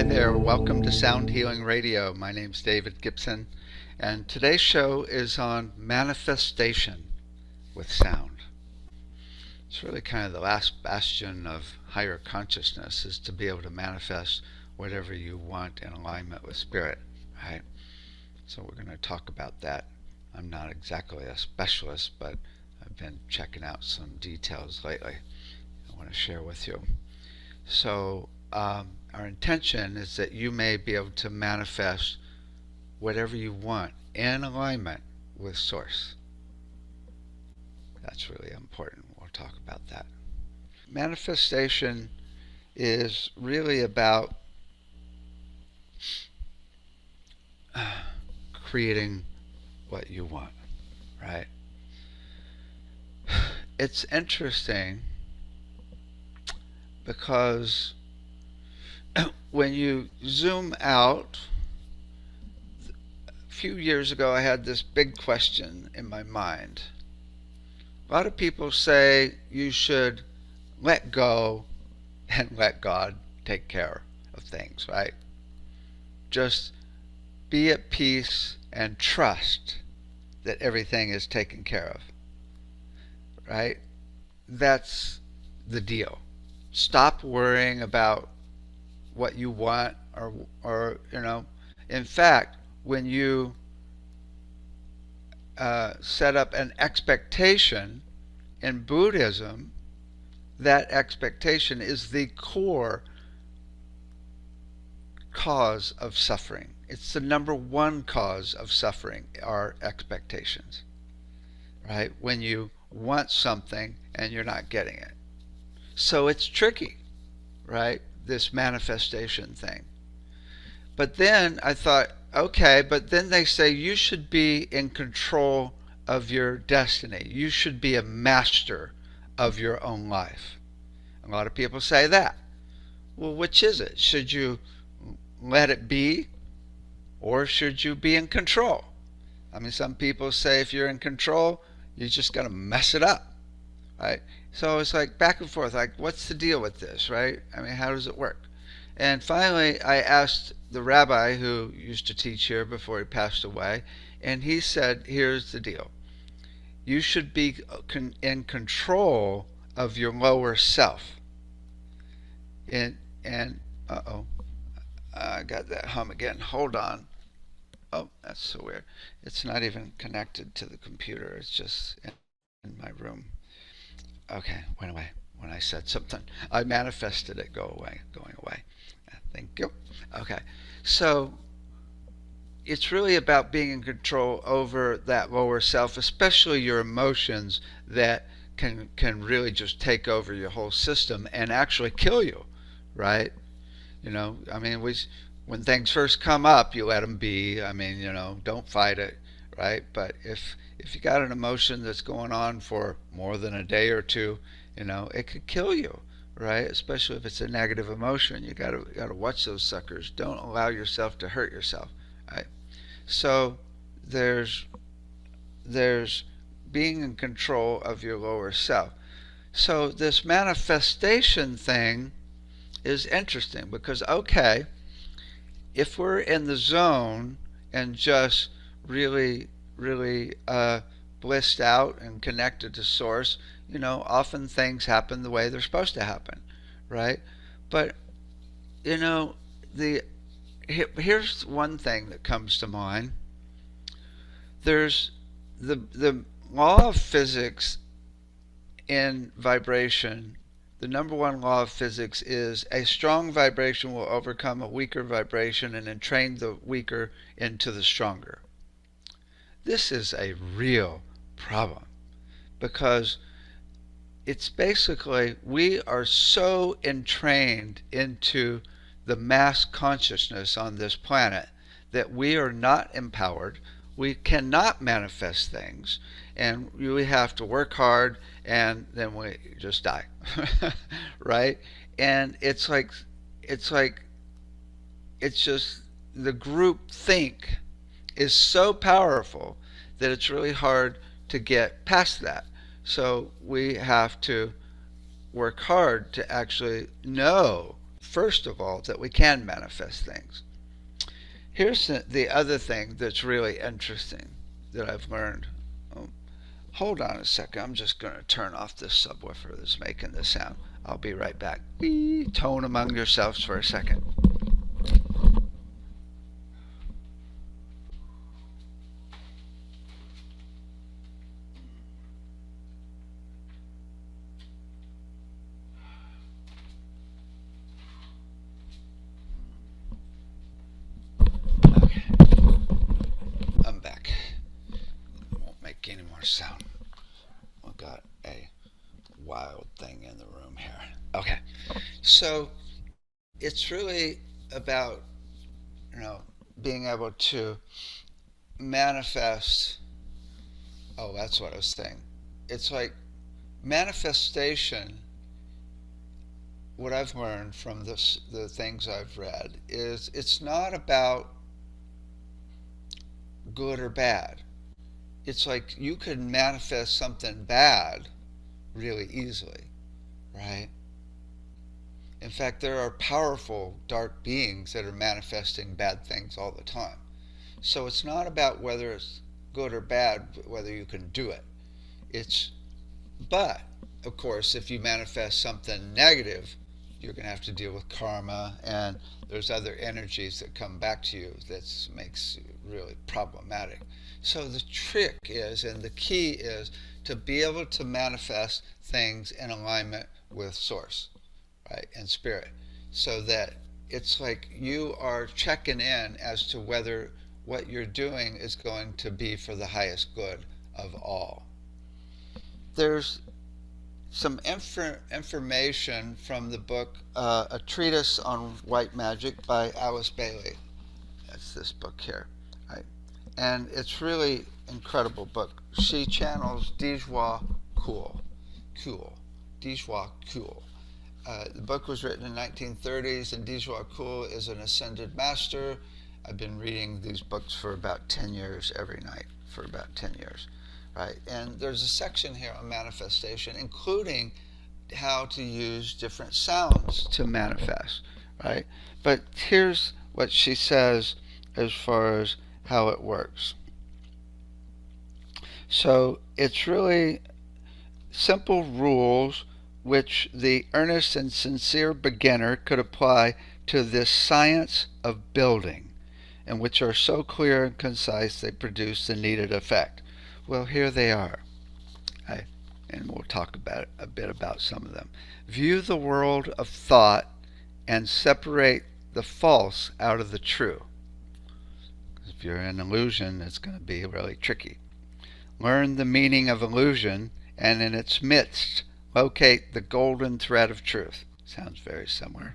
there, welcome to Sound Healing Radio. My name's David Gibson, and today's show is on manifestation with sound. It's really kind of the last bastion of higher consciousness, is to be able to manifest whatever you want in alignment with spirit, right? So we're going to talk about that. I'm not exactly a specialist, but I've been checking out some details lately I want to share with you. So our intention is that you may be able to manifest whatever you want in alignment with Source. That's really important. We'll talk about that. Manifestation is really about creating what you want, right? It's interesting because when you zoom out, a few years ago I had this big question in my mind. A lot of people say you should let go and let God take care of things, right? Just be at peace and trust that everything is taken care of, right? That's the deal. Stop worrying about what you want, or in fact, when you set up an expectation in Buddhism, that expectation is the core cause of suffering. It's the number one cause of suffering, are expectations, right? When you want something and you're not getting it. So it's tricky, right? This manifestation thing. But then I thought, okay, but then they say you should be in control of your destiny. You should be a master of your own life. A lot of people say that. Well, which is it? Should you let it be, or should you be in control? I mean, some people say if you're in control, you're just going to mess it up, right? So it's like back and forth, like what's the deal with this, right? I mean, how does it work? And finally I asked the rabbi who used to teach here before he passed away, and he said, here's the deal. You should be in control of your lower self. And uh-oh, I got that hum again. Hold on. Oh, that's so weird. It's not even connected to the computer. It's just in my room. Okay, went away when I said something. I manifested it going away. Thank you. Okay, so it's really about being in control over that lower self, especially your emotions that can really just take over your whole system and actually kill you, right? I mean, when things first come up, you let them be. I mean, don't fight it, right? But if you got an emotion that's going on for more than a day or two, it could kill you, right? Especially if it's a negative emotion. You gotta watch those suckers. Don't allow yourself to hurt yourself, right? So there's being in control of your lower self. So this manifestation thing is interesting because, okay, if we're in the zone and just really blissed out and connected to Source, often things happen the way they're supposed to happen, right? But here's one thing that comes to mind. There's the law of physics in vibration. The number one law of physics is a strong vibration will overcome a weaker vibration and entrain the weaker into the stronger. This is a real problem because it's basically we are so entrained into the mass consciousness on this planet that we are not empowered. We cannot manifest things, and we have to work hard, and then we just die, right? And it's just the group think is so powerful that it's really hard to get past that. So we have to work hard to actually know first of all, that we can manifest things. Here's the other thing that's really interesting that I've learned. Oh, hold on a second. I'm just going to turn off this subwoofer that's making this sound. I'll be right back. Tone among yourselves for a second. Okay, I'm back. Won't make any more sound. We've got a wild thing in the room here. Okay, so it's really about, you know, being able to manifest. Oh, that's what I was saying. It's like manifestation. What I've learned from the things I've read is it's not about good or bad. It's like you can manifest something bad really easily, right? In fact, there are powerful dark beings that are manifesting bad things all the time. So it's not about whether it's good or bad, whether you can do it. It's, but of course, if you manifest something negative, you're going to have to deal with karma, and there's other energies that come back to you that makes it really problematic. So the trick is, and the key is, to be able to manifest things in alignment with source, right, and spirit, so that it's like you are checking in as to whether what you're doing is going to be for the highest good of all. There's some information from the book, A Treatise on White Magic by Alice Bailey. That's this book here, right? And it's really incredible book. She channels Dijwa Cool, Dijwa Cool. The book was written in 1930s, and Dijwa Cool is an ascended master. I've been reading these books for about 10 years every night for about 10 years. Right, and there's a section here on manifestation, including how to use different sounds to manifest, right? But here's what she says as far as how it works. So it's really simple rules which the earnest and sincere beginner could apply to this science of building, and which are so clear and concise they produce the needed effect. Well, here they are, and we'll talk about a bit about some of them. View the world of thought and separate the false out of the true. If you're in illusion, it's going to be really tricky. Learn the meaning of illusion, and in its midst, locate the golden thread of truth. Sounds very similar.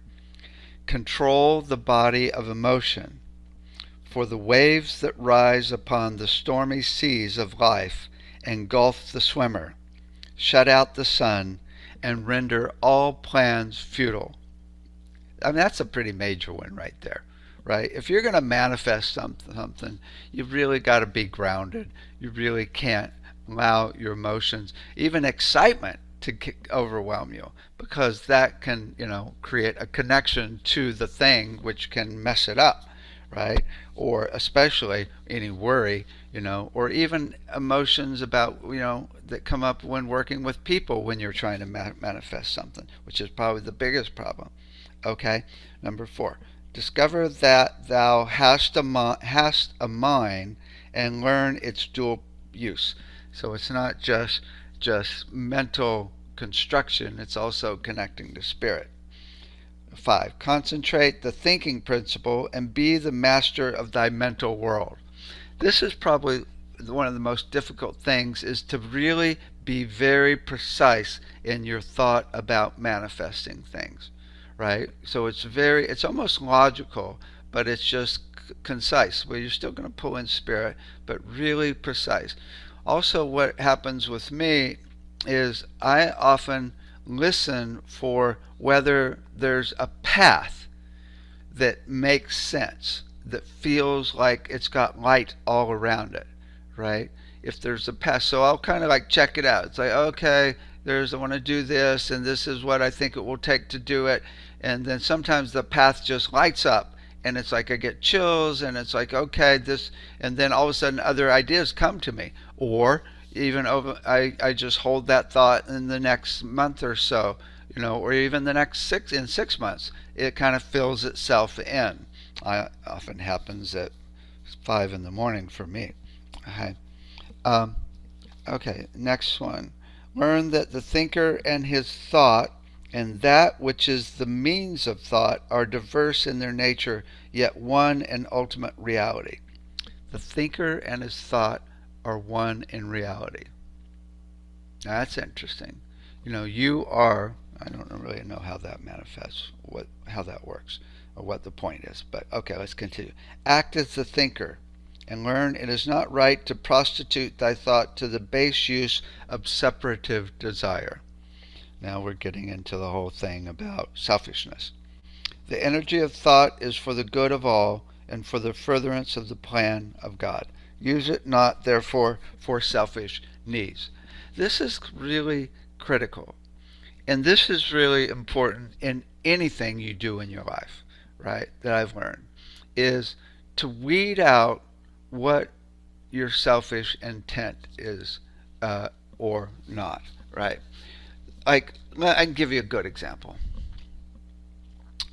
Control the body of emotion. For the waves that rise upon the stormy seas of life engulf the swimmer, shut out the sun, and render all plans futile. I mean, that's a pretty major one right there, right? If you're going to manifest something, you've really got to be grounded. You really can't allow your emotions, even excitement, to overwhelm you, because that can, create a connection to the thing which can mess it up. Right? Or especially any worry, or even emotions about, that come up when working with people when you're trying to manifest something, which is probably the biggest problem. Okay? Number 4, discover that thou hast a mind and learn its dual use. So it's not just mental construction, it's also connecting to spirit. 5, concentrate the thinking principle and be the master of thy mental world. This is probably one of the most difficult things, is to really be very precise in your thought about manifesting things, right? So it's almost logical, but it's just concise. Well, you're still going to pull in spirit, but really precise. Also, what happens with me is I often listen for whether there's a path that makes sense, that feels like it's got light all around it, right? If there's a path, so I'll kind of like check it out. It's like, okay, I want to do this, and this is what I think it will take to do it. And then sometimes the path just lights up, and it's like I get chills, and it's like, okay, this, and then all of a sudden other ideas come to me. Or even over, I just hold that thought in the next month or so, or even the next 6 months, it kind of fills itself in. Often happens at 5 in the morning for me. Okay. Um, okay. Next one. Learn that the thinker and his thought and that which is the means of thought are diverse in their nature, yet one in ultimate reality. The thinker and his thought are one in reality. Now, that's interesting. You are, I don't really know how that manifests, how that works, or what the point is, but okay, let's continue. Act as the thinker, and learn it is not right to prostitute thy thought to the base use of separative desire. Now we're getting into the whole thing about selfishness. The energy of thought is for the good of all and for the furtherance of the plan of God. Use it not, therefore, for selfish needs. This is really critical. And this is really important in anything you do in your life, right? That I've learned is to weed out what your selfish intent is or not, right? Like, I can give you a good example.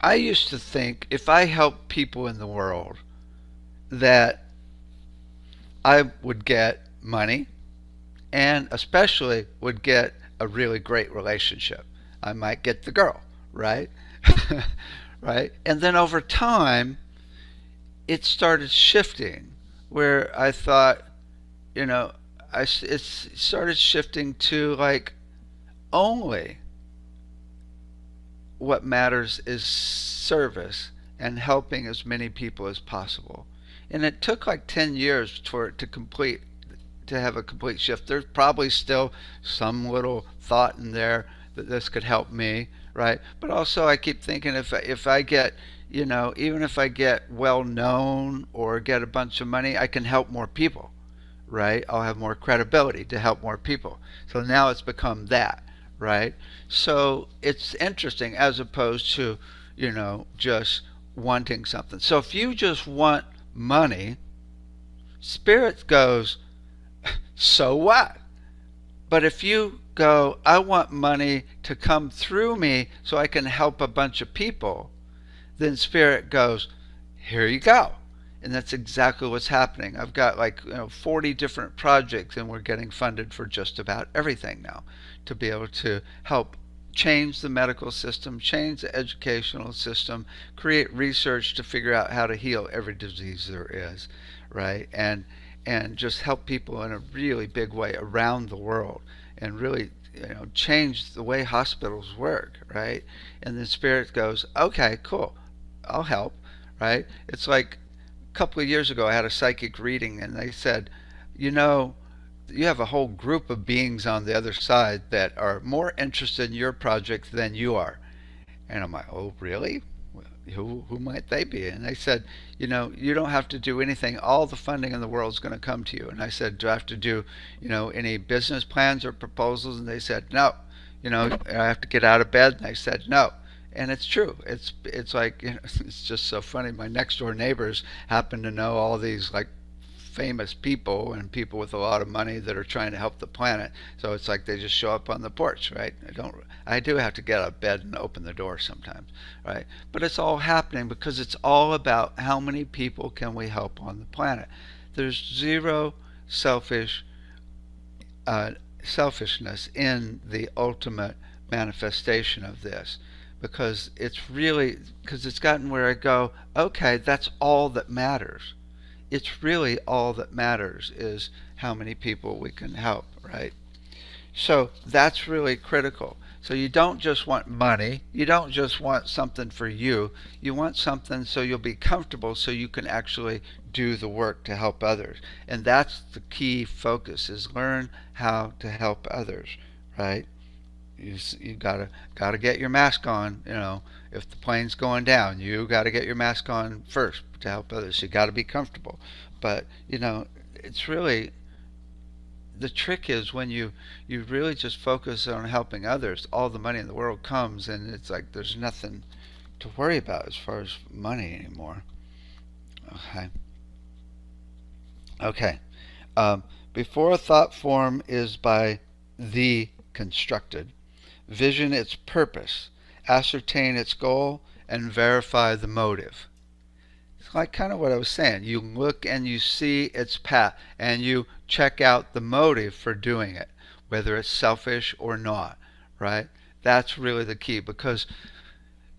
I used to think if I helped people in the world that I would get money and especially would get a really great relationship. I might get the girl, right? Right? And then over time, it started shifting where I thought, it started shifting to like only what matters is service and helping as many people as possible. And it took like 10 years for it to have a complete shift. There's probably still some little thought in there that this could help me, right? But also I keep thinking if I get, even if I get well known or get a bunch of money, I can help more people, right? I'll have more credibility to help more people. So now it's become that, right? So it's interesting as opposed to, just wanting something. So if you just want money, Spirit goes, so what? But if you go, I want money to come through me so I can help a bunch of people, then Spirit goes, here you go. And that's exactly what's happening. I've got like 40 different projects, and we're getting funded for just about everything now to be able to help change the medical system, change the educational system, create research to figure out how to heal every disease there is, right? And just help people in a really big way around the world and really change the way hospitals work, right? And then Spirit goes, okay, cool, I'll help, right? It's like a couple of years ago I had a psychic reading and they said, you have a whole group of beings on the other side that are more interested in your project than you are. And I'm like, oh, really? Who might they be? And they said, you don't have to do anything. All the funding in the world is going to come to you. And I said, do I have to do, any business plans or proposals? And they said, no. I have to get out of bed. And I said, no. And it's true. It's like, it's just so funny. My next door neighbors happen to know all these like famous people and people with a lot of money that are trying to help the planet. So it's like they just show up on the porch, right? I do have to get out of bed and open the door sometimes, right? But it's all happening because it's all about how many people can we help on the planet. There's zero selfishness in the ultimate manifestation of this because it's gotten where I go, okay, that's all that matters. It's really all that matters is how many people we can help, right? So that's really critical. So you don't just want money. You don't just want something for you. You want something so you'll be comfortable so you can actually do the work to help others. And that's the key focus is learn how to help others, right? You gotta get your mask on. If the plane's going down, you gotta get your mask on first to help others. You gotta be comfortable. But it's really the trick is when you really just focus on helping others, all the money in the world comes, and it's like there's nothing to worry about as far as money anymore. Okay. Okay. Um, Before a thought form is by thee constructed, vision its purpose, ascertain its goal, and verify the motive. It's like kind of what I was saying. You look and you see its path, and you check out the motive for doing it, whether it's selfish or not, right? That's really the key, because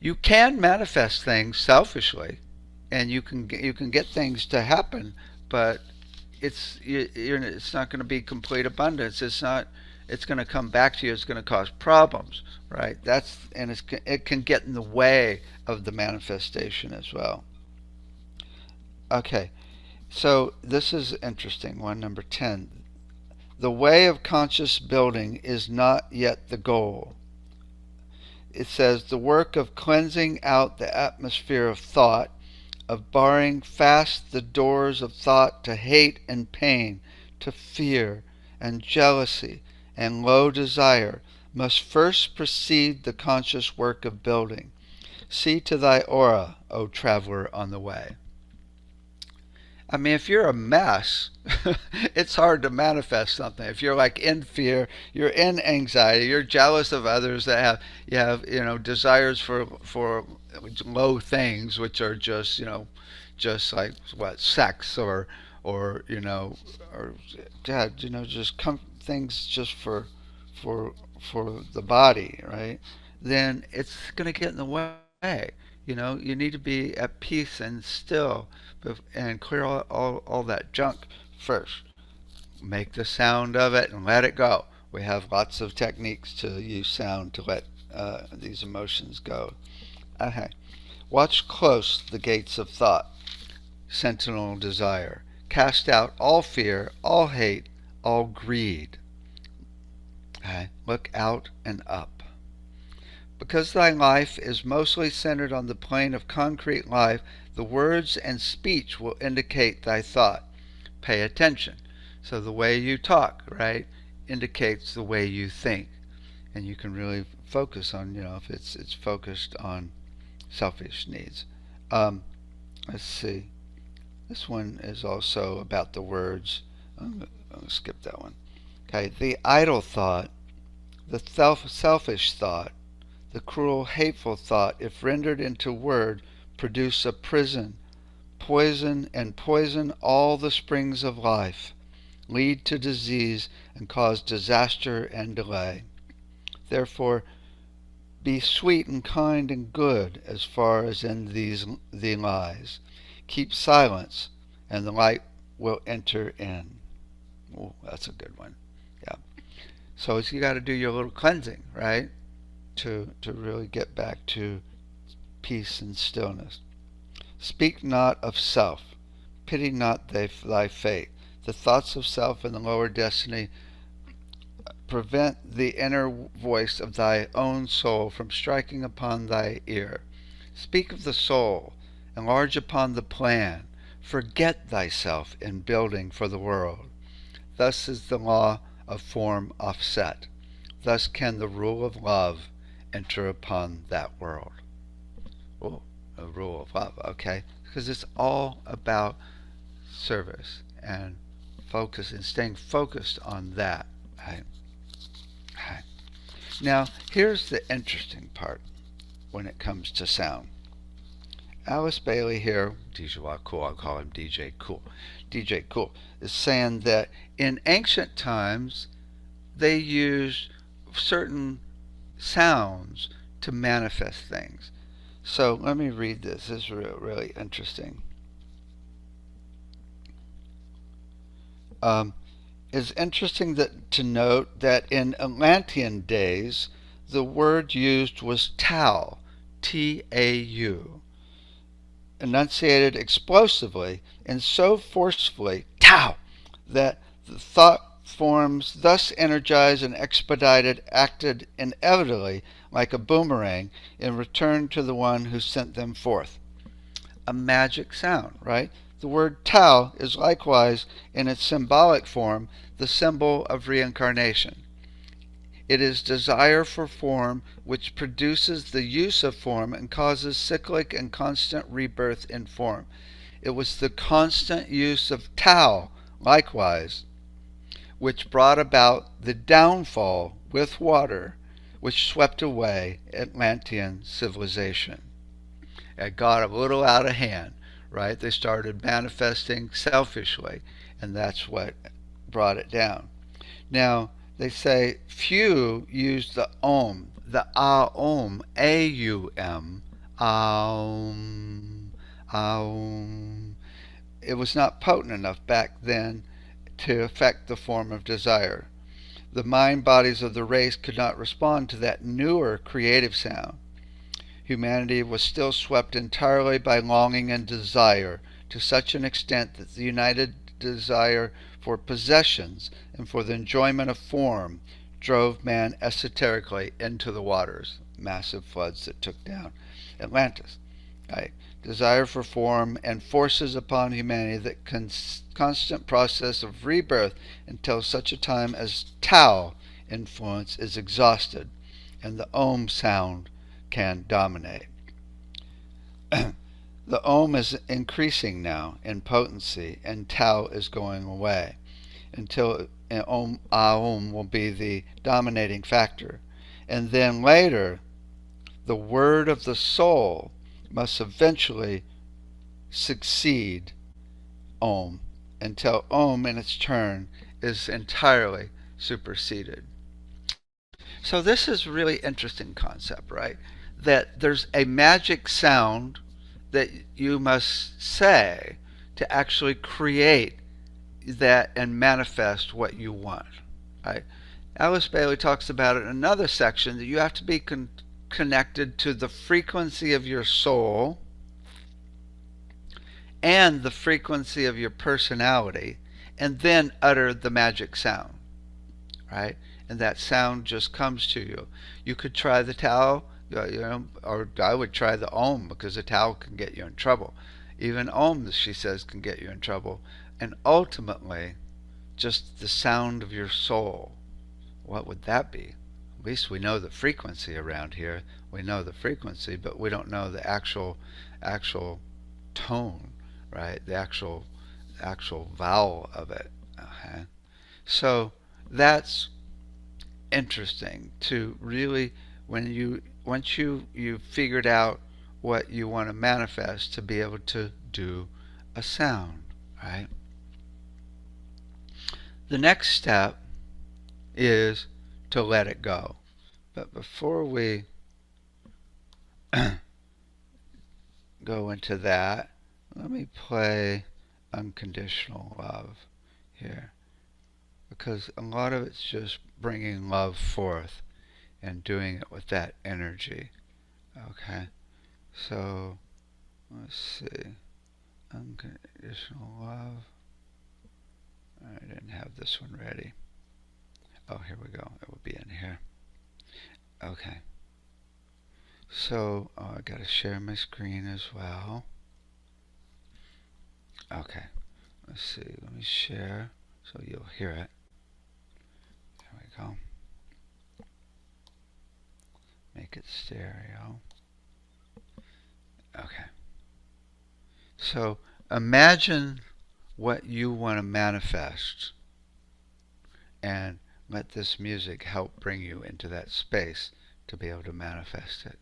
you can manifest things selfishly, and you can get things to happen, but it's not going to be complete abundance. It's not. It's going to come back to you. It's going to cause problems, right? It can get in the way of the manifestation as well. Okay, so this is interesting. One, number 10. The way of conscious building is not yet the goal. It says the work of cleansing out the atmosphere of thought, of barring fast the doors of thought to hate and pain, to fear and jealousy and low desire, must first precede the conscious work of building. See to thy aura, O traveler on the way. I mean, if you're a mess, it's hard to manifest something. If you're like in fear, you're in anxiety, you're jealous of others that have desires for low things, which are just like what, sex or or yeah, just things just for for the body, right? Then it's going to get in the way. You need to be at peace and still, and clear all that junk first. Make the sound of it and let it go. We have lots of techniques to use sound to let these emotions go. Okay. Watch close the gates of thought, sentinel desire. Cast out all fear, all hate, all greed. Okay. Look out and up. Because thy life is mostly centered on the plane of concrete life, the words and speech will indicate thy thought. Pay attention. So the way you talk, right, indicates the way you think. And you can really focus on, if it's focused on selfish needs. Let's see. This one is also about the words. I'm going to skip that one. Okay, the idle thought, the selfish thought, the cruel, hateful thought, if rendered into word, produce a prison, and poison all the springs of life, lead to disease, and cause disaster and delay. Therefore, be sweet and kind and good as far as in thee lies. Keep silence, and the light will enter in. Oh, that's a good one. Yeah. So you got to do your little cleansing, right? To really get back to peace and stillness. Speak not of self. Pity not thy fate. The thoughts of self and the lower destiny prevent the inner voice of thy own soul from striking upon thy ear. Speak of the soul. Enlarge upon the plan. Forget thyself in building for the world. Thus is the law of form offset. Thus can the rule of love enter upon that world. Oh, a rule of love, okay? Because it's all about service and focus and staying focused on that. Right? Right. Now, here's the interesting part when it comes to sound. Alice Bailey here, DJ Cool, I'll call him DJ Cool. DJ Cool is saying that in ancient times they used certain sounds to manifest things. So let me read this. This is really interesting. It's interesting to note that in Atlantean days, the word used was tau, T-A-U, enunciated explosively and so forcefully, tau, that the thought forms thus energized and expedited acted inevitably like a boomerang in return to the one who sent them forth. A magic sound, right? The word Tao is likewise, in its symbolic form, the symbol of reincarnation. It is desire for form which produces the use of form and causes cyclic and constant rebirth in form. It was the constant use of Tao, likewise, which brought about the downfall with water, which swept away Atlantean civilization. It got a little out of hand, right? They started manifesting selfishly, and that's what brought it down. Now, they say few use the Om, the Aum, A-U-M, Aum, Aum. It was not potent enough back then to affect the form of desire. The mind bodies of the race could not respond to that newer creative sound. Humanity was still swept entirely by longing and desire, to such an extent that the united desire for possessions and for the enjoyment of form drove man esoterically into the waters, massive floods that took down Atlantis. Right? Desire for form and forces upon humanity that constant process of rebirth until such a time as Tao influence is exhausted and the Om sound can dominate. The Om is increasing now in potency and Tao is going away until Aum will be the dominating factor. And then later, the word of the soul must eventually succeed Om until Om in its turn is entirely superseded. So this is a really interesting concept, right? That there's a magic sound that you must say to actually create that and manifest what you want. Right? Alice Bailey talks about it in another section that you have to be connected to the frequency of your soul and the frequency of your personality, and then utter the magic sound. Right? And that sound just comes to you. You could try the Tao, or I would try the Om, because the Tao can get you in trouble. Even Om, she says, can get you in trouble. And ultimately, just the sound of your soul. What would that be? At least we know the frequency around here. We know the frequency, but we don't know the actual tone, right? The actual vowel of it. Okay? So that's interesting to really, once you figured out what you want to manifest, to be able to do a sound, right? The next step is to let it go. But before we go into that, let me play Unconditional Love here, because a lot of it's just bringing love forth and doing it with that energy. Okay, so let's see. Unconditional Love. I didn't have this one ready. Oh, here we go. It will be in here. Okay. So, I gotta share my screen as well. Okay. Let's see. Let me share so you'll hear it. There we go. Make it stereo. Okay. So, imagine what you want to manifest and let this music help bring you into that space to be able to manifest it.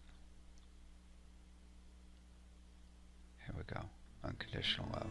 Here we go. Unconditional Love.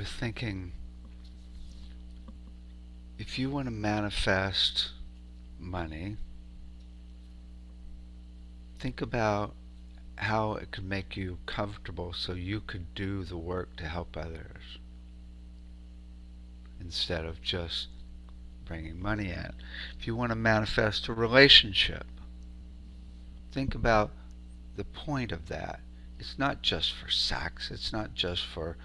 was thinking, if you want to manifest money, think about how it could make you comfortable so you could do the work to help others instead of just bringing money in. If you want to manifest a relationship, think about the point of that. It's not just for sex. It's not just for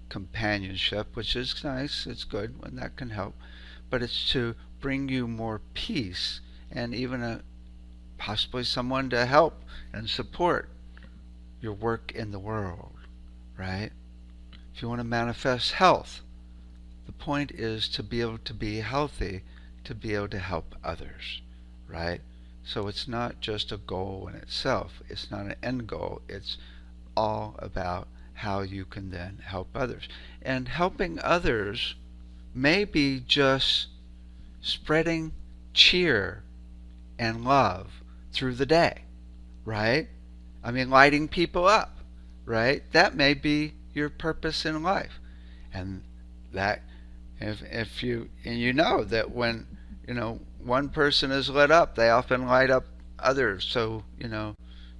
companionship, which is nice. It's good when that can help, but it's to bring you more peace and even possibly someone to help and support your work in the world, right? If you want to manifest health, the point is to be able to be healthy, to be able to help others, right? So it's not just a goal in itself. It's not an end goal. It's all about how you can then help others. And helping others may be just spreading cheer and love through the day, right? I mean, lighting people up, right? That may be your purpose in life. And that if you know that when one person is lit up, they often light up others. So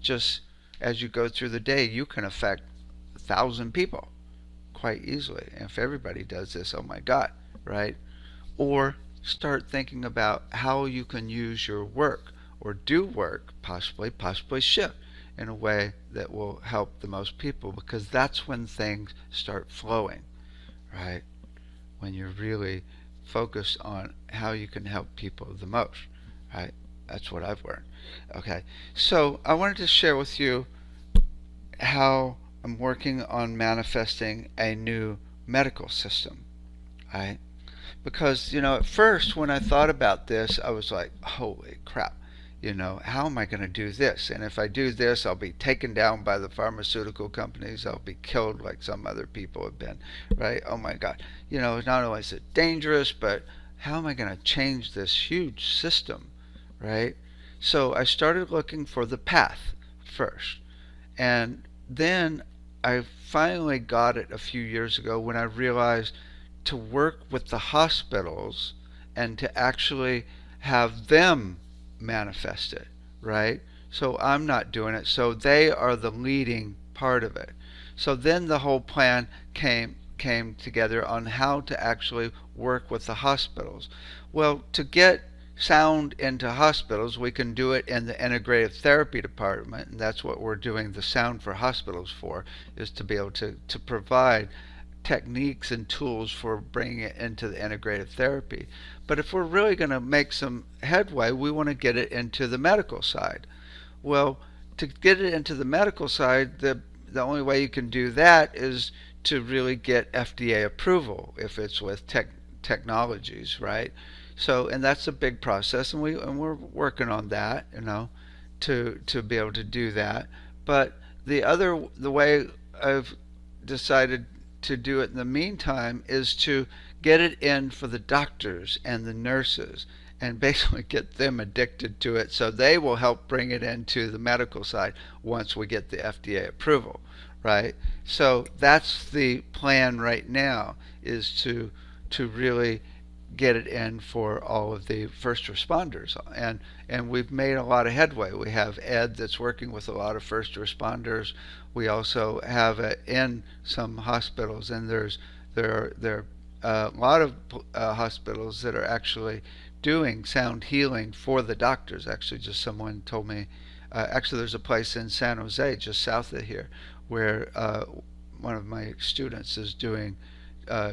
just as you go through the day, you can affect 1,000 people quite easily. And if everybody does this, oh my God, right? Or start thinking about how you can use your work or do work, possibly shift in a way that will help the most people, because that's when things start flowing, right? When you're really focused on how you can help people the most, right? That's what I've learned. Okay, so I wanted to share with you how I'm working on manifesting a new medical system, right? Because, at first when I thought about this, I was like, holy crap, how am I going to do this? And if I do this, I'll be taken down by the pharmaceutical companies. I'll be killed like some other people have been, right? Oh my God. Not only is it dangerous, but how am I going to change this huge system, right? So I started looking for the path first. And then I finally got it a few years ago when I realized to work with the hospitals and to actually have them manifest it, right? So I'm not doing it. So they are the leading part of it. So then the whole plan came together on how to actually work with the hospitals. Well, to get sound into hospitals, we can do it in the integrative therapy department, and that's what we're doing the sound for hospitals for, is to be able to provide techniques and tools for bringing it into the integrative therapy. But if we're really going to make some headway, we want to get it into the medical side. Well, to get it into the medical side, the only way you can do that is to really get FDA approval if it's with technologies, right? So, and that's a big process, and we're working on that, to be able to do that. But the way I've decided to do it in the meantime is to get it in for the doctors and the nurses and basically get them addicted to it so they will help bring it into the medical side once we get the FDA approval, right? So that's the plan right now, is to really get it in for all of the first responders, and we've made a lot of headway. We have Ed that's working with a lot of first responders. We also have it in some hospitals, and there are a lot of hospitals that are actually doing sound healing for the doctors. Actually, just someone told me, actually there's a place in San Jose just south of here where one of my students is doing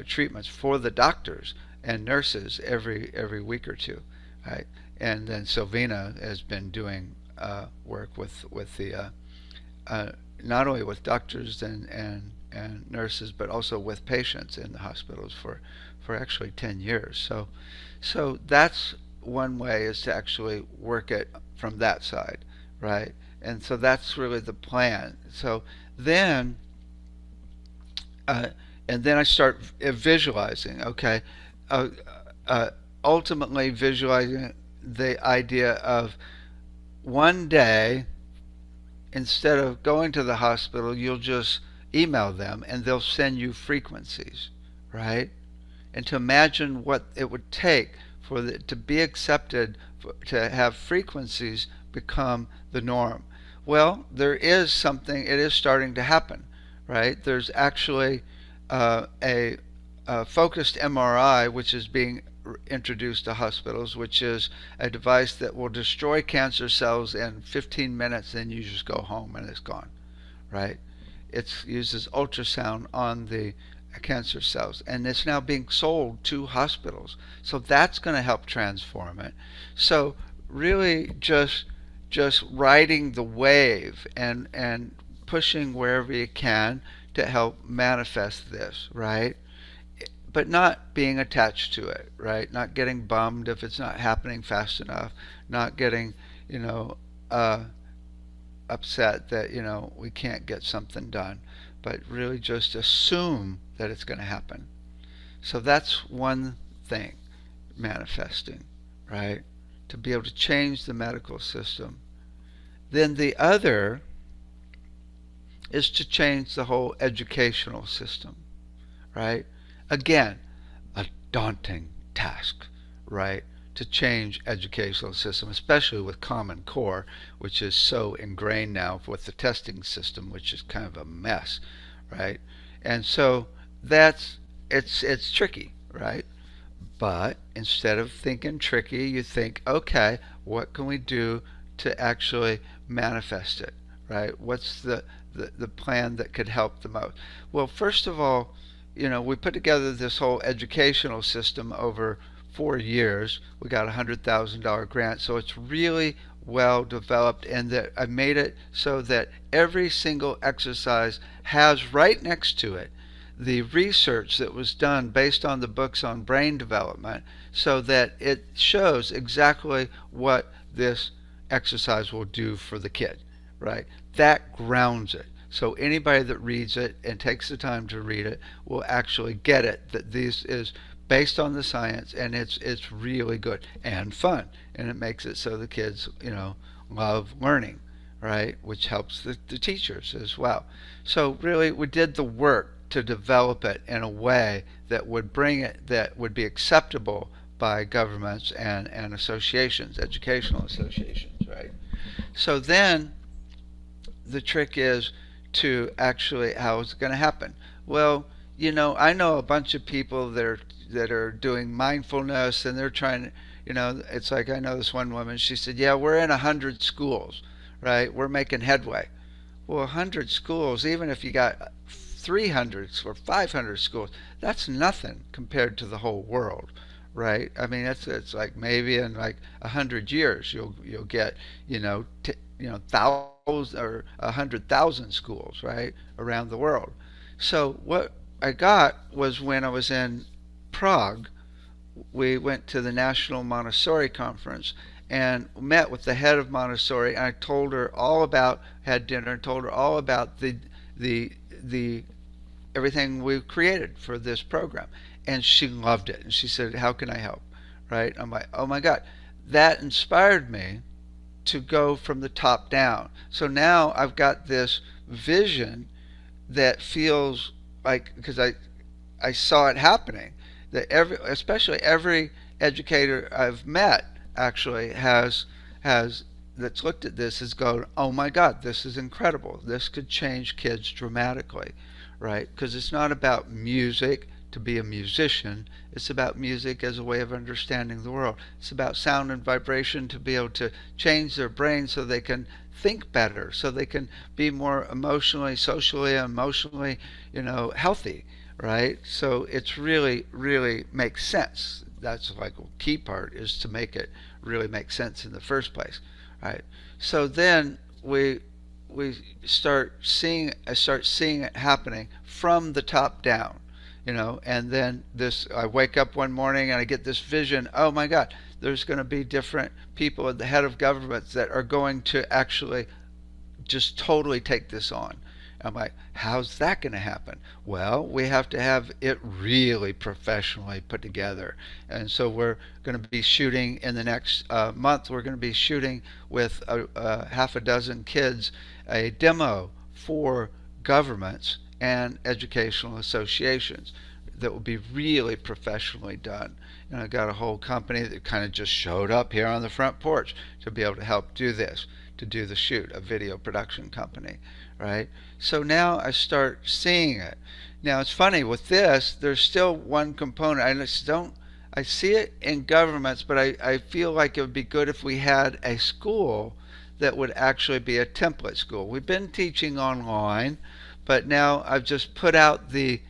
treatments for the doctors and nurses every week or two, right? And then Sylvina has been doing work with the not only with doctors and nurses, but also with patients in the hospitals for actually 10 years. So that's one way, is to actually work it from that side, right? And so that's really the plan. So then and then I start visualizing, okay? Ultimately visualizing the idea of one day, instead of going to the hospital, you'll just email them and they'll send you frequencies, right? And to imagine what it would take for it to be accepted, to have frequencies become the norm. Well, there is something, it is starting to happen, right? There's actually a focused MRI, which is being introduced to hospitals, which is a device that will destroy cancer cells in 15 minutes, and you just go home and it's gone, right? It uses ultrasound on the cancer cells, and it's now being sold to hospitals. So that's going to help transform it. So really just riding the wave and pushing wherever you can to help manifest this, right? But not being attached to it, right? Not getting bummed if it's not happening fast enough, not getting, you know, upset that, we can't get something done, but really just assume that it's going to happen. So that's one thing, manifesting, right? To be able to change the medical system. Then the other is to change the whole educational system, right? Again, a daunting task, right? To change educational system, especially with Common Core, which is so ingrained now with the testing system, which is kind of a mess, right? And so it's tricky, right? But instead of thinking tricky, you think, okay, what can we do to actually manifest it, right? What's the plan that could help the most? Well, first of all, we put together this whole educational system over 4 years. We got a $100,000 grant, so it's really well developed, and that I made it so that every single exercise has right next to it the research that was done based on the books on brain development, so that it shows exactly what this exercise will do for the kid, right? That grounds it. So anybody that reads it and takes the time to read it will actually get it, that this is based on the science, and it's really good and fun, and it makes it so the kids love learning, right? Which helps the teachers as well. So really we did the work to develop it in a way that would bring it, that would be acceptable by governments and associations, educational associations, right? So then the trick is to actually, how is it going to happen? Well, I know a bunch of people that are doing mindfulness, and they're trying to, it's like, I know this one woman, she said, yeah, we're in 100 schools, right? We're making headway. Well, 100 schools, even if you got 300 or 500 schools, that's nothing compared to the whole world, right? I mean, it's like maybe in like 100 years you'll get thousands or 100,000 schools, right, around the world. So what I got was, when I was in Prague, we went to the National Montessori Conference and met with the head of Montessori, and I told her all about, had dinner and told her all about the everything we've created for this program, and she loved it, and she said, how can I help, right? I'm like, oh my God, that inspired me to go from the top down. So now I've got this vision that feels like, because I saw it happening, that especially every educator I've met actually has that's looked at this has gone, oh my God, this is incredible. This could change kids dramatically, right? Because it's not about music to be a musician. It's about music as a way of understanding the world. It's about sound and vibration to be able to change their brain so they can think better, so they can be more emotionally, socially, emotionally, healthy, right? So it's really, really makes sense. That's like a key part, is to make it really make sense in the first place, right? So then we start seeing it happening from the top down, and then I wake up one morning and I get this vision, oh my God, there's going to be different people at the head of governments that are going to actually just totally take this on. I'm like, how's that going to happen? Well, we have to have it really professionally put together. And so we're going to be shooting in the next month. We're going to be shooting with half a dozen kids a demo for governments and educational associations that will be really professionally done. And I got a whole company that kind of just showed up here on the front porch to be able to help do this, to do the shoot, a video production company, right? So now I start seeing it. Now it's funny with this, there's still one component. I just don't, I see it in governments, but I feel like it would be good if we had a school that would actually be a template school. We've been teaching online, but now I've just put out the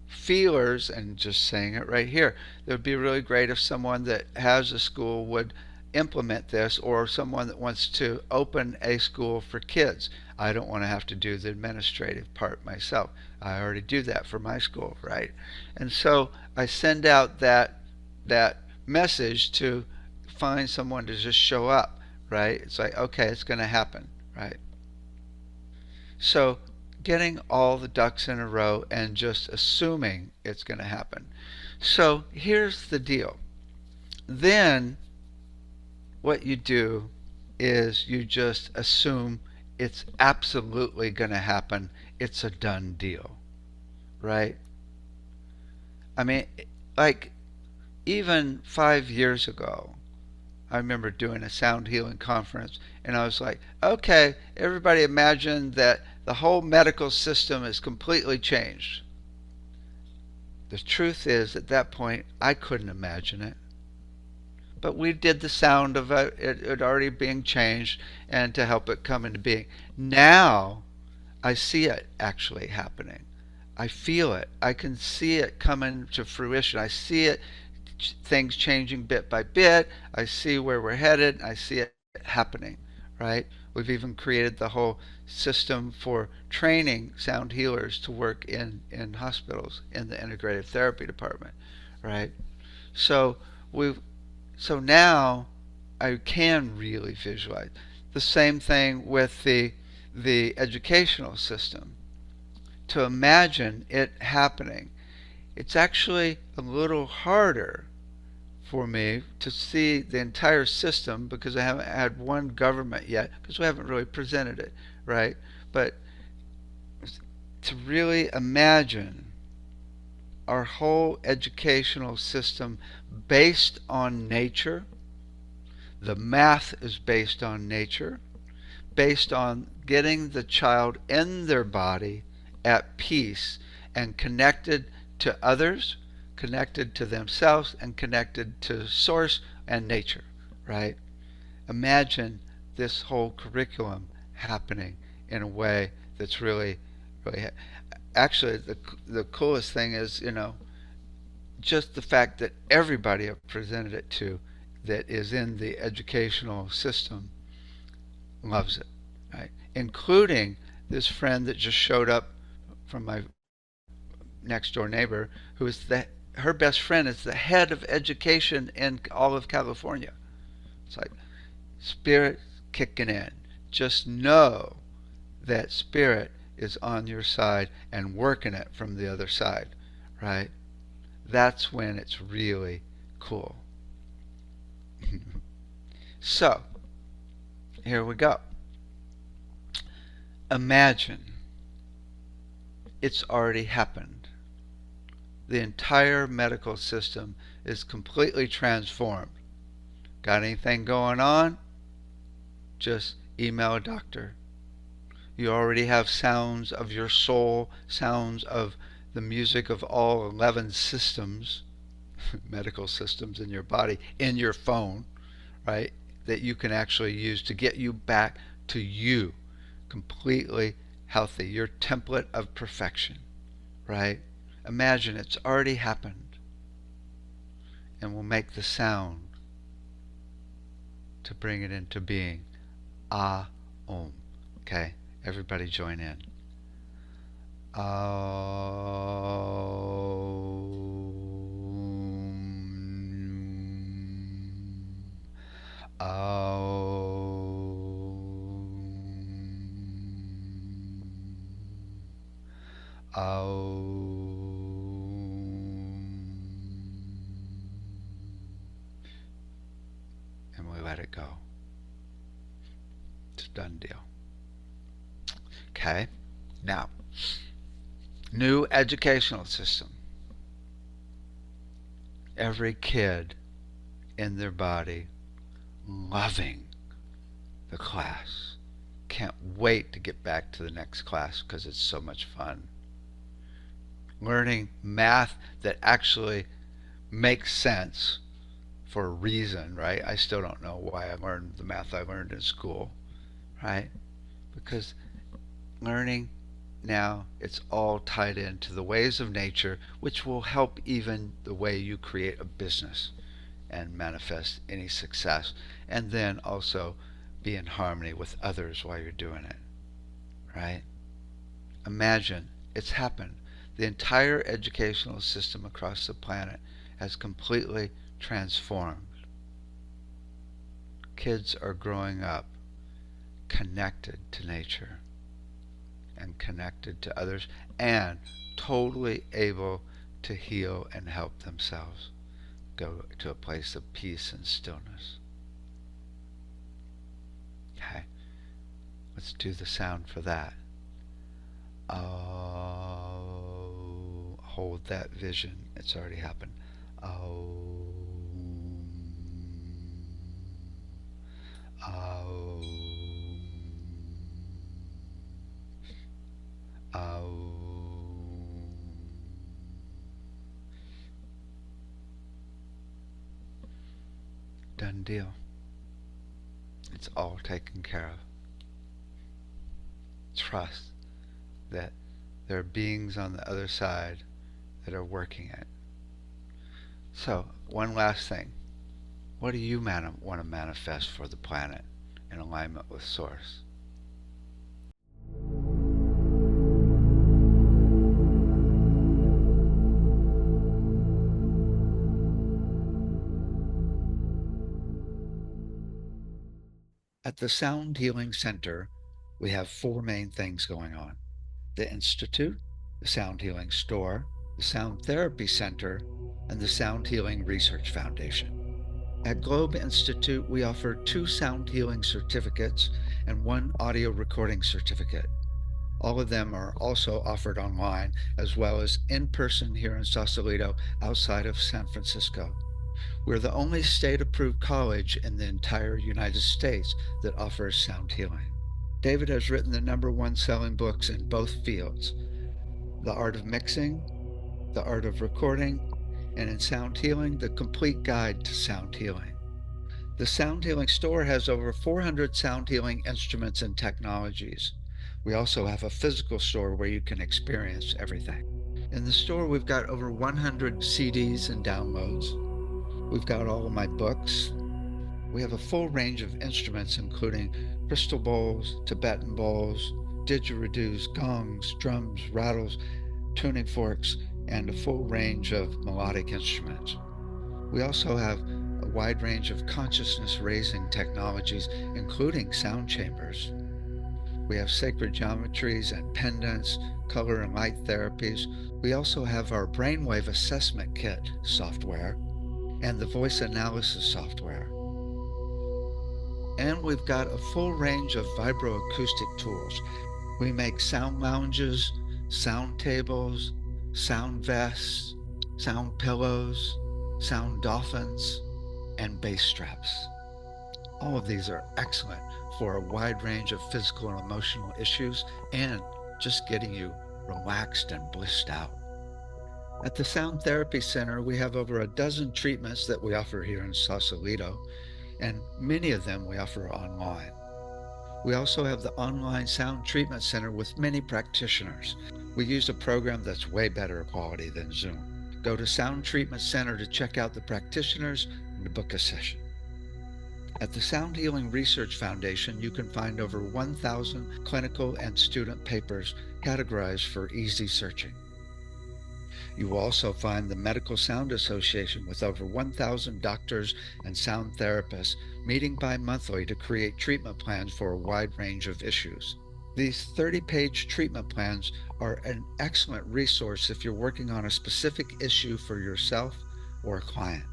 feelers and just saying it right here. It would be really great if someone that has a school would implement this, or someone that wants to open a school for kids. I don't want to have to do the administrative part myself. I already do that for my school, right? And so I send out that message to find someone to just show up, right? It's like, okay, it's going to happen, right? So getting all the ducks in a row and just assuming it's going to happen. So here's the deal. Then what you do is you just assume it's absolutely going to happen. It's a done deal, right? I mean, like even 5 years ago, I remember doing a sound healing conference, and I was like, okay, everybody imagine that the whole medical system is completely changed. The truth is, at that point, I couldn't imagine it. But we did the sound of it already being changed and to help it come into being. Now, I see it actually happening. I feel it. I can see it coming to fruition. I see it, things changing bit by bit. I see where we're headed. I see it happening, right? We've even created the whole system for training sound healers to work in hospitals in the integrative therapy department, right? So we've so now I can really visualize. The same thing with the educational system. To imagine it happening, it's actually a little harder for me to see the entire system because I haven't had one government yet, because we haven't really presented it, right? But to really imagine our whole educational system based on nature, the math is based on nature, based on getting the child in their body at peace and connected to others, connected to themselves, and connected to source and nature, right? Imagine this whole curriculum happening in a way that's really, really, actually the coolest thing is, just the fact that everybody I've presented it to that is in the educational system loves it, right? Including this friend that just showed up from my next door neighbor, who is her best friend is the head of education in all of California. It's like spirit kicking in. Just know that spirit is on your side and working it from the other side, right? That's when it's really cool. So, here we go. Imagine it's already happened. The entire medical system is completely transformed. Got anything going on? Just email a doctor. You already have sounds of your soul, sounds of the music of all 11 systems, medical systems in your body, in your phone, right? That you can actually use to get you back to you, completely healthy, your template of perfection, right? Imagine it's already happened, and we'll make the sound to bring it into being. Ah, Om. Okay, everybody join in. Om. Om. And we let it go. It's a done deal. Okay, now New educational system. Every kid in their body loving the class. Can't wait to get back to the next class because it's so much fun. Learning math that actually makes sense for a reason, right? I still don't know why I learned the math I learned in school, right? Because learning now, it's all tied into the ways of nature, which will help even the way you create a business and manifest any success, and then also be in harmony with others while you're doing it, right? Imagine it's happened. The entire educational system across the planet has completely transformed. Kids are growing up connected to nature and connected to others and totally able to heal and help themselves go to a place of peace and stillness. Okay, let's do the sound for that. Oh, hold that vision. It's already happened. Oh, oh, oh. Done deal. It's all taken care of. Trust that there are beings on the other side that are working it. So, one last thing. What do you want to manifest for the planet in alignment with Source? At the Sound Healing Center, we have four main things going on: the Institute, the Sound Healing Store, the Sound Therapy Center, and the Sound Healing Research Foundation. At Globe Institute, we offer 2 sound healing certificates and 1 audio recording certificate. All of them are also offered online, as well as in person here in Sausalito outside of San Francisco. We're the only state-approved college in the entire United States that offers sound healing. David has written the #1 selling books in both fields: The Art of Mixing, The Art of Recording, and in Sound Healing, The Complete Guide to Sound Healing. The Sound Healing Store has over 400 sound healing instruments and technologies. We also have a physical store where you can experience everything. In the store, we've got over 100 CDs and downloads. We've got all of my books. We have a full range of instruments, including crystal bowls, Tibetan bowls, didgeridoos, gongs, drums, rattles, tuning forks, and a full range of melodic instruments. We also have a wide range of consciousness-raising technologies, including sound chambers. We have sacred geometries and pendants, color and light therapies. We also have our brainwave assessment kit software and the voice analysis software. And we've got a full range of vibroacoustic tools. We make sound lounges, sound tables, sound vests, sound pillows, sound dolphins, and bass straps. All of these are excellent for a wide range of physical and emotional issues and just getting you relaxed and blissed out. At the Sound Therapy Center, we have over a dozen treatments that we offer here in Sausalito, and many of them we offer online. We also have the online Sound Treatment Center with many practitioners. We use a program that's way better quality than Zoom. Go to Sound Treatment Center to check out the practitioners and to book a session. At the Sound Healing Research Foundation, you can find over 1,000 clinical and student papers categorized for easy searching. You will also find the Medical Sound Association with over 1,000 doctors and sound therapists meeting bi-monthly to create treatment plans for a wide range of issues. These 30-page treatment plans are an excellent resource if you're working on a specific issue for yourself or a client.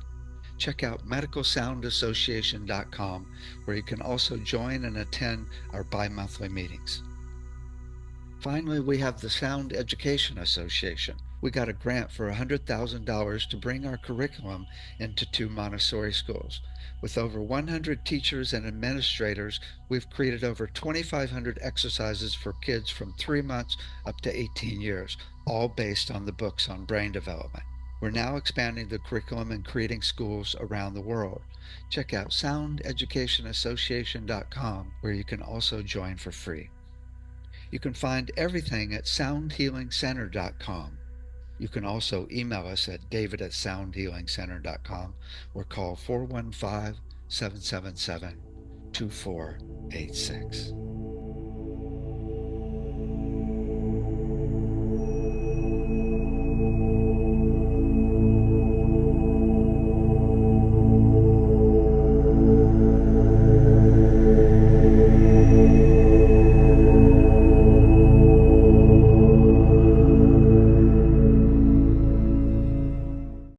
Check out medicalsoundassociation.com, where you can also join and attend our bi-monthly meetings. Finally, we have the Sound Education Association. We got a grant for $100,000 to bring our curriculum into 2 Montessori schools. With over 100 teachers and administrators, we've created over 2,500 exercises for kids from 3 months up to 18 years, all based on the books on brain development. We're now expanding the curriculum and creating schools around the world. Check out soundeducationassociation.com, where you can also join for free. You can find everything at soundhealingcenter.com. You can also email us at david@soundhealingcenter.com or call 415 777 2486.